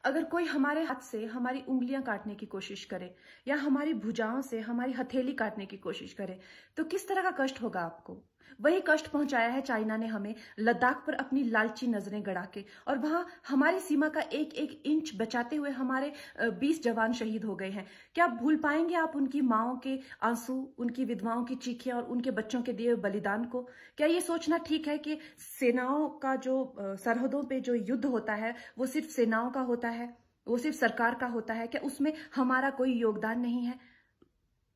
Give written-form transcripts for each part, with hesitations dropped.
अगर कोई हमारे हाथ से हमारी उंगलियां काटने की कोशिश करे या हमारी भुजाओं से हमारी हथेली काटने की कोशिश करे तो किस तरह का कष्ट होगा आपको। वही कष्ट पहुंचाया है चाइना ने हमें लद्दाख पर अपनी लालची नजरें गड़ा के, और वहां हमारी सीमा का एक एक इंच बचाते हुए हमारे 20 जवान शहीद हो गए हैं। क्या भूल पाएंगे आप उनकी माओं के आंसू, उनकी विधवाओं की चीखें और उनके बच्चों के दिए बलिदान को? क्या ये सोचना ठीक है कि सेनाओं का जो सरहदों पे जो युद्ध होता है वो सिर्फ सेनाओं का होता है, वो सिर्फ सरकार का होता है? क्या उसमें हमारा कोई योगदान नहीं है?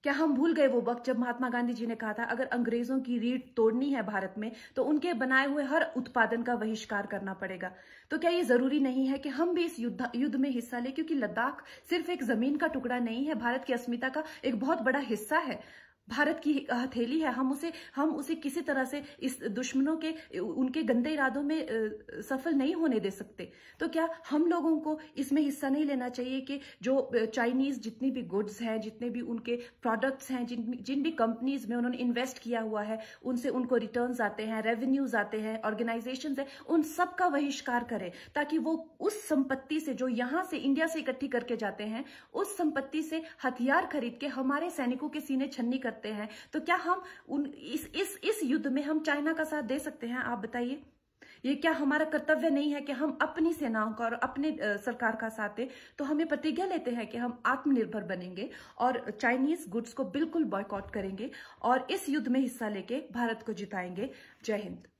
क्या हम भूल गए वो वक्त जब महात्मा गांधी जी ने कहा था अगर अंग्रेजों की रीढ़ तोड़नी है भारत में तो उनके बनाए हुए हर उत्पादन का बहिष्कार करना पड़ेगा? तो क्या ये जरूरी नहीं है कि हम भी इस युद्ध में हिस्सा लें? क्योंकि लद्दाख सिर्फ एक जमीन का टुकड़ा नहीं है, भारत की अस्मिता का एक बहुत बड़ा हिस्सा है, भारत की हथेली है। हम उसे किसी तरह से इस दुश्मनों के उनके गंदे इरादों में सफल नहीं होने दे सकते। तो क्या हम लोगों को इसमें हिस्सा नहीं लेना चाहिए कि जो चाइनीज जितनी भी गुड्स हैं, जितने भी उनके प्रोडक्ट्स हैं, जिन भी कंपनीज में उन्होंने इन्वेस्ट किया हुआ है, उनसे उनको रिटर्न्स आते हैं, रेवेन्यूज आते हैं, ऑर्गेनाइजेशंस है, उन सब का बहिष्कार करें ताकि वो उस संपत्ति से जो यहां से इंडिया से इकट्ठी करके जाते हैं, उस संपत्ति से हथियार खरीद के हमारे सैनिकों के सीने छन्नी करते हैं। तो क्या हम इस युद्ध में हम चाइना का साथ दे सकते हैं? आप बताइए। ये क्या हमारा कर्तव्य नहीं है कि हम अपनी सेनाओं का और अपने सरकार का साथ दें? तो हमें प्रतिज्ञा लेते हैं कि हम आत्मनिर्भर बनेंगे और चाइनीज गुड्स को बिल्कुल बॉयकॉट करेंगे और इस युद्ध में हिस्सा लेके भारत को जिताएंगे। जय हिंद।